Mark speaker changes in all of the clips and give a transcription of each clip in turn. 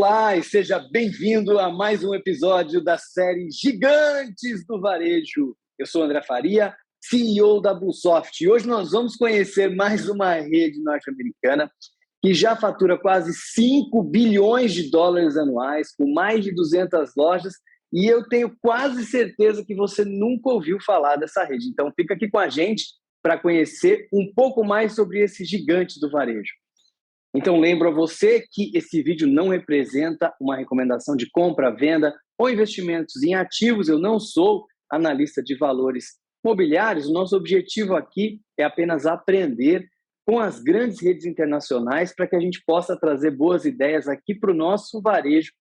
Speaker 1: Olá e seja bem-vindo a mais um episódio da série Gigantes do Varejo. Eu sou André Faria, CEO da Bluesoft, e hoje nós vamos conhecer mais uma rede norte-americana que já fatura quase 5 bilhões de dólares anuais, com mais de 200 lojas, e eu tenho quase certeza que você nunca ouviu falar dessa rede. Então fica aqui com a gente para conhecer um pouco mais sobre esses gigantes do varejo. Então, lembro a você que esse vídeo não representa uma recomendação de compra, venda ou investimentos em ativos. Eu não sou analista de valores mobiliários. O nosso objetivo aqui é apenas aprender com as grandes redes internacionais para que a gente possa trazer boas ideias aqui para o nosso varejo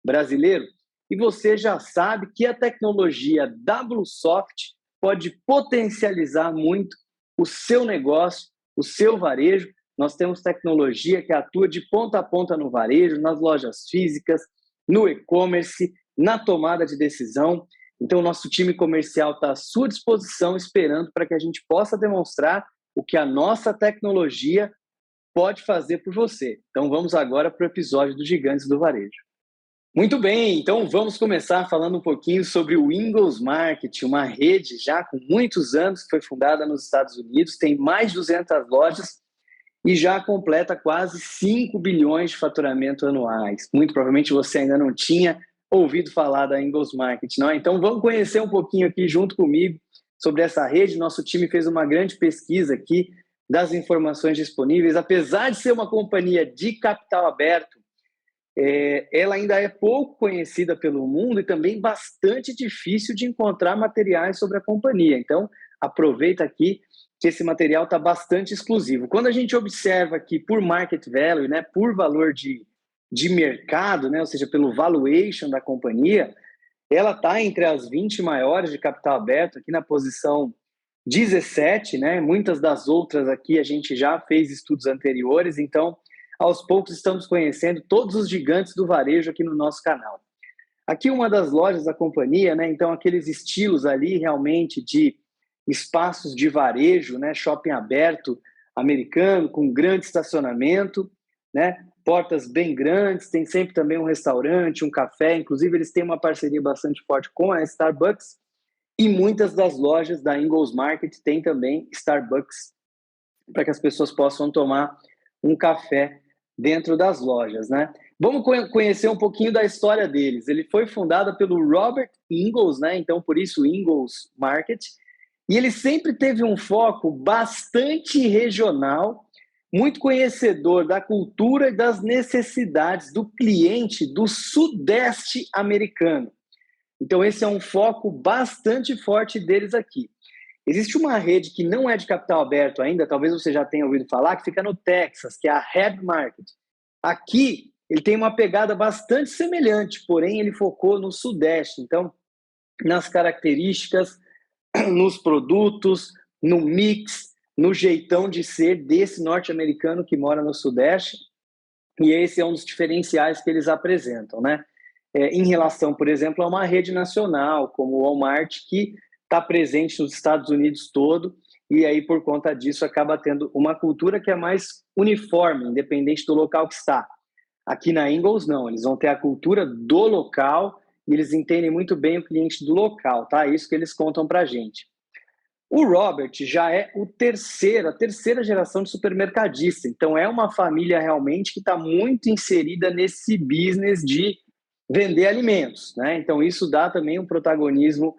Speaker 1: brasileiro. E você já sabe que a tecnologia da Bluesoft pode potencializar muito o seu negócio, o seu varejo. Nós temos tecnologia que atua de ponta a ponta no varejo, nas lojas físicas, no e-commerce, na tomada de decisão. Então, o nosso time comercial está à sua disposição, esperando para que a gente possa demonstrar o que a nossa tecnologia pode fazer por você. Então, vamos agora para o episódio dos Gigantes do Varejo. Muito bem, então vamos começar falando um pouquinho sobre o Ingles Market, uma rede já com muitos anos, que foi fundada nos Estados Unidos, tem mais de 200 lojas, e já completa quase 5 bilhões de faturamento anuais. Muito provavelmente você ainda não tinha ouvido falar da Ingles Market, não é? Então vamos conhecer um pouquinho aqui junto comigo sobre essa rede. Nosso time fez uma grande pesquisa aqui das informações disponíveis. Apesar de ser uma companhia de capital aberto, ela ainda é pouco conhecida pelo mundo e também bastante difícil de encontrar materiais sobre a companhia. Então aproveita aqui que esse material está bastante exclusivo. Quando a gente observa que por market value, né, por valor de mercado, né, ou seja, pelo valuation da companhia, ela está entre as 20 maiores de capital aberto, aqui na posição 17, né? Muitas das outras aqui a gente já fez estudos anteriores, então aos poucos estamos conhecendo todos os gigantes do varejo aqui no nosso canal. Aqui uma das lojas da companhia, né, então aqueles estilos ali realmente de espaços de varejo, né, shopping aberto americano, com grande estacionamento, né, portas bem grandes, tem sempre também um restaurante, um café, inclusive eles têm uma parceria bastante forte com a Starbucks, e muitas das lojas da Ingles Market têm também Starbucks, para que as pessoas possam tomar um café dentro das lojas, né? Vamos conhecer um pouquinho da história deles. Ele foi fundado pelo Robert Ingles, né, então por isso Ingles Market, e ele sempre teve um foco bastante regional, muito conhecedor da cultura e das necessidades do cliente do Sudeste americano. Então esse é um foco bastante forte deles aqui. Existe uma rede que não é de capital aberto ainda, talvez você já tenha ouvido falar, que fica no Texas, que é a Heb Market. Aqui ele tem uma pegada bastante semelhante, porém ele focou no Sudeste. Então, nas características, nos produtos, no mix, no jeitão de ser desse norte-americano que mora no Sudeste, e esse é um dos diferenciais que eles apresentam, né? Em relação, por exemplo, a uma rede nacional, como o Walmart, que está presente nos Estados Unidos todo, e aí, por conta disso, acaba tendo uma cultura que é mais uniforme, independente do local que está. Aqui na Ingles, não, eles vão ter a cultura do local, e eles entendem muito bem o cliente do local, tá? Isso que eles contam para a gente. O Robert já é a terceira geração de supermercadista, então é uma família realmente que está muito inserida nesse business de vender alimentos, né? Então isso dá também um protagonismo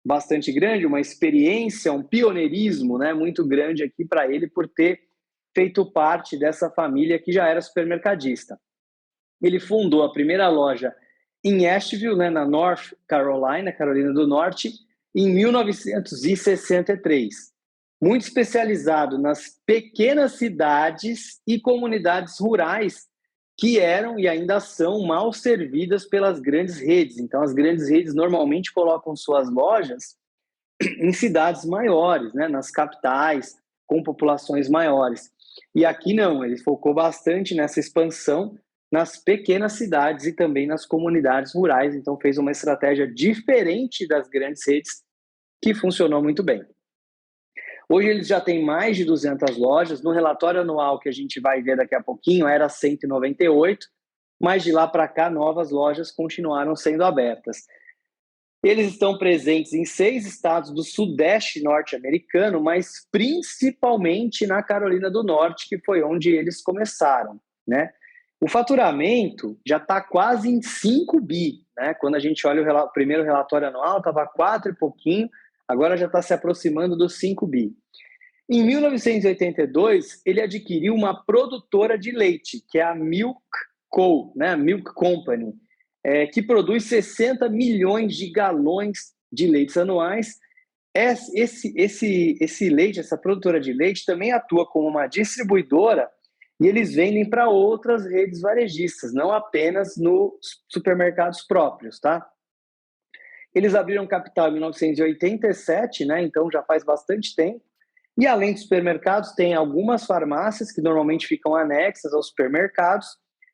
Speaker 1: bastante grande, uma experiência, um pioneirismo, né, muito grande aqui para ele por ter feito parte dessa família que já era supermercadista. Ele fundou a primeira loja em Asheville, né, na North Carolina, Carolina do Norte, em 1963. Muito especializado nas pequenas cidades e comunidades rurais que eram e ainda são mal servidas pelas grandes redes. Então, as grandes redes normalmente colocam suas lojas em cidades maiores, né, nas capitais, com populações maiores. E aqui não, ele focou bastante nessa expansão nas pequenas cidades e também nas comunidades rurais, então fez uma estratégia diferente das grandes redes que funcionou muito bem. Hoje eles já têm mais de 200 lojas, no relatório anual que a gente vai ver daqui a pouquinho era 198, mas de lá para cá novas lojas continuaram sendo abertas. Eles estão presentes em 6 estados do sudeste norte-americano, mas principalmente na Carolina do Norte, que foi onde eles começaram, né? O faturamento já está quase em 5 bi, né? Quando a gente olha o primeiro relatório anual, estava 4 e pouquinho, agora já está se aproximando dos 5 bi. Em 1982, ele adquiriu uma produtora de leite, que é a Milk Co., né? Milk Company, que produz 60 milhões de galões de leites anuais. Esse leite, essa produtora de leite, também atua como uma distribuidora e eles vendem para outras redes varejistas, não apenas nos supermercados próprios, tá? Eles abriram capital em 1987, né? Então já faz bastante tempo. E além dos supermercados, tem algumas farmácias que normalmente ficam anexas aos supermercados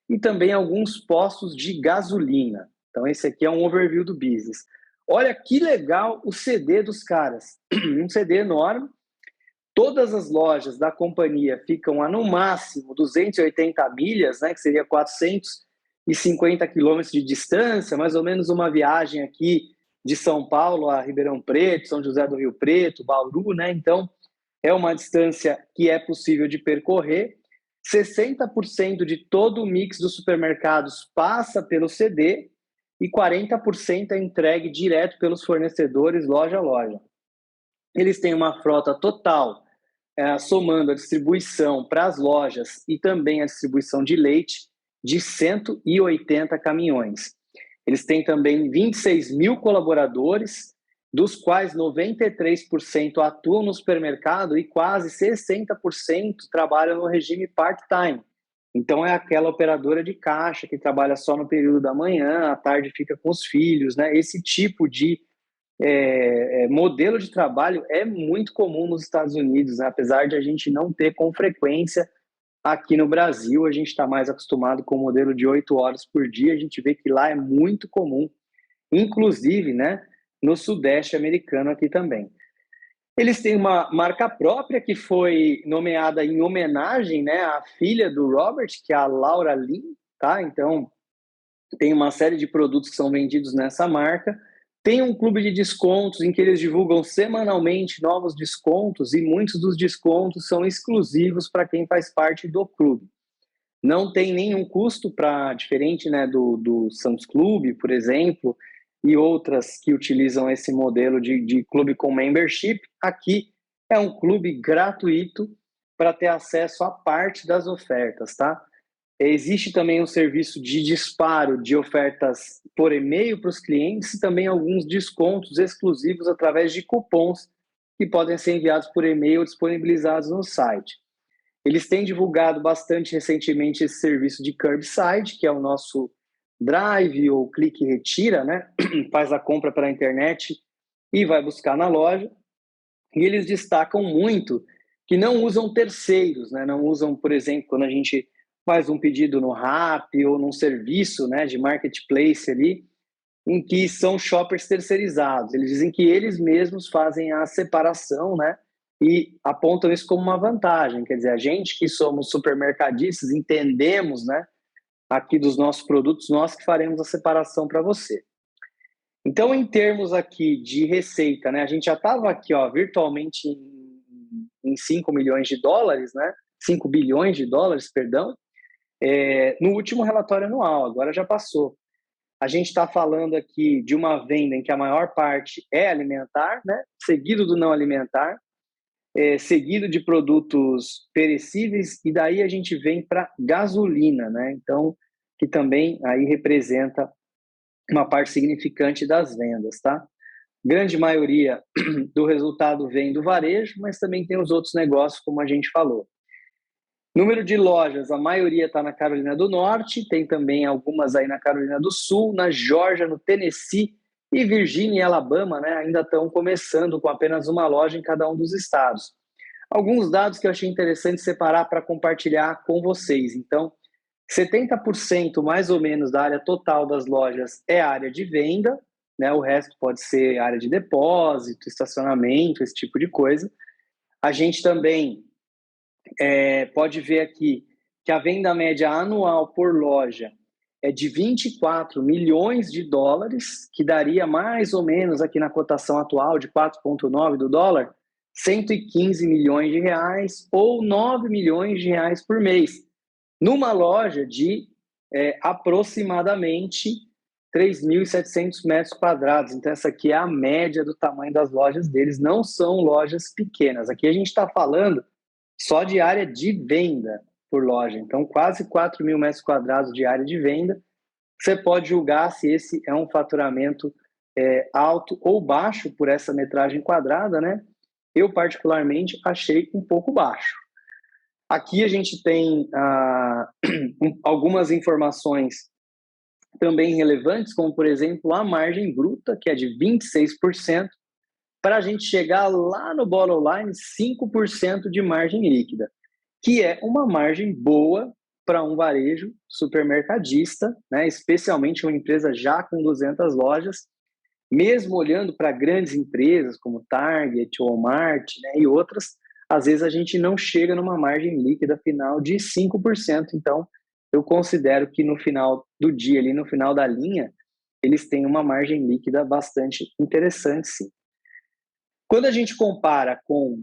Speaker 1: e também alguns postos de gasolina. Então esse aqui é um overview do business. Olha que legal o CD dos caras. Um CD enorme. Todas as lojas da companhia ficam a, no máximo, 280 milhas, né, que seria 450 quilômetros de distância, mais ou menos uma viagem aqui de São Paulo a Ribeirão Preto, São José do Rio Preto, Bauru, né? Então, é uma distância que é possível de percorrer. 60% de todo o mix dos supermercados passa pelo CD e 40% é entregue direto pelos fornecedores, loja a loja. Eles têm uma frota total, somando a distribuição para as lojas e também a distribuição de leite, de 180 caminhões. Eles têm também 26 mil colaboradores, dos quais 93% atuam no supermercado e quase 60% trabalham no regime part-time. Então é aquela operadora de caixa que trabalha só no período da manhã, à tarde fica com os filhos, né? Esse tipo de modelo de trabalho é muito comum nos Estados Unidos, né? Apesar de a gente não ter com frequência aqui no Brasil, a gente está mais acostumado com o modelo de 8 horas por dia, a gente vê que lá é muito comum, inclusive, né, no Sudeste americano aqui também. Eles têm uma marca própria que foi nomeada em homenagem, né, à filha do Robert, que é a Laura Lynn, tá? Então, tem uma série de produtos que são vendidos nessa marca. Tem um clube de descontos em que eles divulgam semanalmente novos descontos e muitos dos descontos são exclusivos para quem faz parte do clube. Não tem nenhum custo diferente, né, do Sam's Club, por exemplo, e outras que utilizam esse modelo de clube com membership. Aqui é um clube gratuito para ter acesso a parte das ofertas, tá? Existe também um serviço de disparo de ofertas por e-mail para os clientes e também alguns descontos exclusivos através de cupons que podem ser enviados por e-mail ou disponibilizados no site. Eles têm divulgado bastante recentemente esse serviço de curbside, que é o nosso drive ou clique e retira, né? Faz a compra pela internet e vai buscar na loja. E eles destacam muito que não usam terceiros, né? Não usam, por exemplo, quando a gente faz um pedido no Rappi ou num serviço, né, de marketplace ali, em que são shoppers terceirizados. Eles dizem que eles mesmos fazem a separação, né, e apontam isso como uma vantagem. Quer dizer, a gente que somos supermercadistas entendemos, né, aqui dos nossos produtos, nós que faremos a separação para você. Então, em termos aqui de receita, né, a gente já estava aqui, ó, virtualmente em 5 milhões de dólares, né, 5 bilhões de dólares, perdão, no último relatório anual, agora já passou. A gente está falando aqui de uma venda em que a maior parte é alimentar, né? Seguido do não alimentar, seguido de produtos perecíveis, e daí a gente vem para gasolina, né? Então, que também aí representa uma parte significante das vendas, tá? Grande maioria do resultado vem do varejo, mas também tem os outros negócios, como a gente falou. Número de lojas, a maioria está na Carolina do Norte, tem também algumas aí na Carolina do Sul, na Geórgia, no Tennessee e Virgínia e Alabama, né, ainda estão começando com apenas uma loja em cada um dos estados. Alguns dados que eu achei interessante separar para compartilhar com vocês. Então, 70% mais ou menos da área total das lojas é área de venda, né, o resto pode ser área de depósito, estacionamento, esse tipo de coisa. A gente também pode ver aqui que a venda média anual por loja é de 24 milhões de dólares, que daria mais ou menos aqui na cotação atual de 4,9 do dólar, 115 milhões de reais ou 9 milhões de reais por mês, numa loja de aproximadamente 3.700 metros quadrados. Então, essa aqui é a média do tamanho das lojas deles, não são lojas pequenas. Aqui a gente está falando só de área de venda por loja, então quase 4.000 metros quadrados de área de venda. Você pode julgar se esse é um faturamento alto ou baixo por essa metragem quadrada, né? Eu, particularmente, achei um pouco baixo. Aqui a gente tem algumas informações também relevantes, como, por exemplo, a margem bruta, que é de 26%, para a gente chegar lá no bottom line, 5% de margem líquida, que é uma margem boa para um varejo supermercadista, né? Especialmente uma empresa já com 200 lojas, mesmo olhando para grandes empresas como Target, Walmart, né, e outras, às vezes a gente não chega numa margem líquida final de 5%. Então, eu considero que no final do dia, ali no final da linha, eles têm uma margem líquida bastante interessante, sim. Quando a gente compara com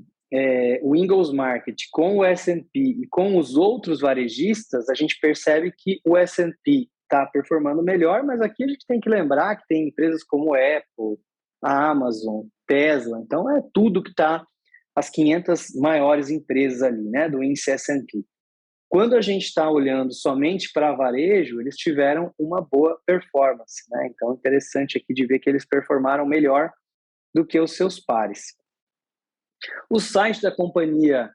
Speaker 1: o Ingalls Market, com o S&P e com os outros varejistas, a gente percebe que o S&P está performando melhor, mas aqui a gente tem que lembrar que tem empresas como Apple, a Amazon, Tesla, então é tudo que está as 500 maiores empresas ali, né, do índice S&P. Quando a gente está olhando somente para varejo, eles tiveram uma boa performance, né? Então, interessante aqui de ver que eles performaram melhor do que os seus pares. O site da companhia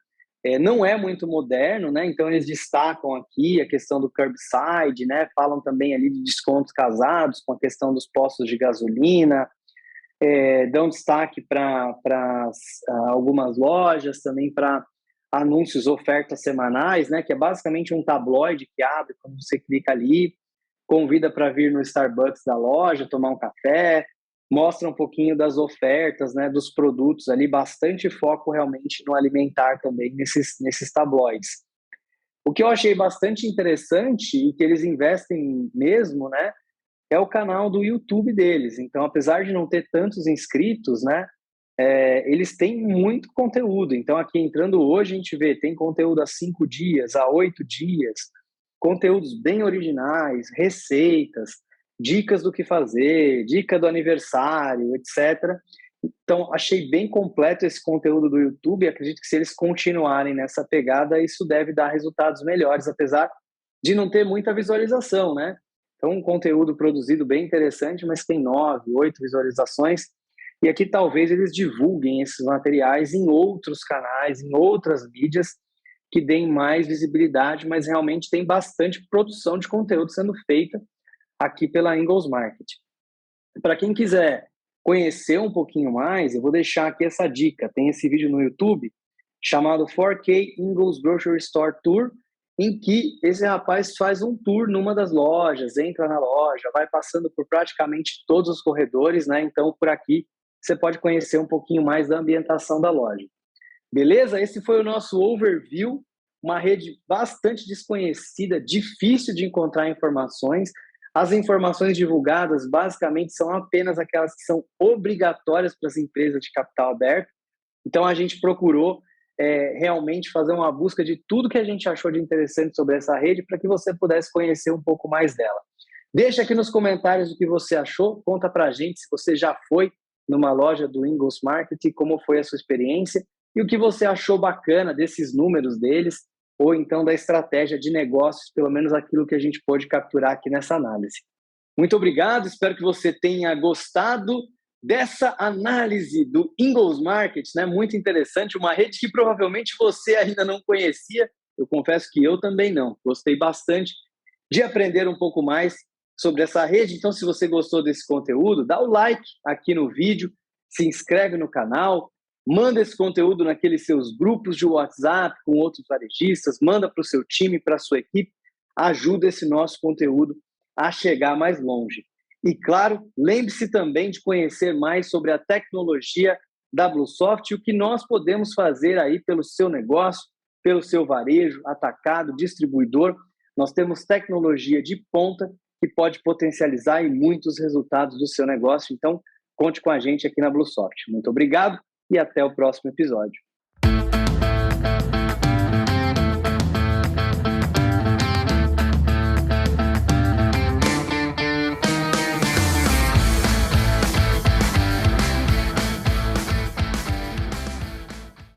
Speaker 1: não é muito moderno, né? Então eles destacam aqui a questão do curbside, né? Falam também ali de descontos casados com a questão dos postos de gasolina, dão destaque para algumas lojas, também para anúncios, ofertas semanais, né? Que é basicamente um tabloide que abre quando você clica ali, convida para vir no Starbucks da loja, tomar um café, mostra um pouquinho das ofertas, né, dos produtos ali, bastante foco realmente no alimentar também, nesses tabloides. O que eu achei bastante interessante e que eles investem mesmo, né, é o canal do YouTube deles. Então, apesar de não ter tantos inscritos, né, eles têm muito conteúdo. Então, aqui entrando hoje, a gente vê, tem conteúdo há 5 dias, há 8 dias, conteúdos bem originais, receitas, dicas do que fazer, dica do aniversário, etc. Então, achei bem completo esse conteúdo do YouTube e acredito que se eles continuarem nessa pegada, isso deve dar resultados melhores, apesar de não ter muita visualização, né? Então, um conteúdo produzido bem interessante, mas tem 9, 8 visualizações. E aqui talvez eles divulguem esses materiais em outros canais, em outras mídias, que deem mais visibilidade, mas realmente tem bastante produção de conteúdo sendo feita aqui pela Ingalls Market. Para quem quiser conhecer um pouquinho mais, eu vou deixar aqui essa dica. Tem esse vídeo no YouTube chamado 4K Ingalls Grocery Store Tour, em que esse rapaz faz um tour numa das lojas, entra na loja, vai passando por praticamente todos os corredores, né? Então, por aqui, você pode conhecer um pouquinho mais da ambientação da loja. Beleza? Esse foi o nosso overview, uma rede bastante desconhecida, difícil de encontrar informações. As informações divulgadas, basicamente, são apenas aquelas que são obrigatórias para as empresas de capital aberto. Então, a gente procurou realmente fazer uma busca de tudo que a gente achou de interessante sobre essa rede para que você pudesse conhecer um pouco mais dela. Deixa aqui nos comentários o que você achou, conta para a gente se você já foi numa loja do Ingalls Market, como foi a sua experiência e o que você achou bacana desses números deles, ou então da estratégia de negócios, pelo menos aquilo que a gente pôde capturar aqui nessa análise. Muito obrigado, espero que você tenha gostado dessa análise do Ingalls Market, né? Muito interessante, uma rede que provavelmente você ainda não conhecia, eu confesso que eu também não. Gostei bastante de aprender um pouco mais sobre essa rede, então se você gostou desse conteúdo, dá o like aqui no vídeo, se inscreve no canal, manda esse conteúdo naqueles seus grupos de WhatsApp com outros varejistas, manda para o seu time, para a sua equipe, ajuda esse nosso conteúdo a chegar mais longe. E, claro, lembre-se também de conhecer mais sobre a tecnologia da BlueSoft e o que nós podemos fazer aí pelo seu negócio, pelo seu varejo, atacado, distribuidor. Nós temos tecnologia de ponta que pode potencializar em muitos resultados do seu negócio. Então, conte com a gente aqui na Bluesoft. Muito obrigado e até o próximo episódio.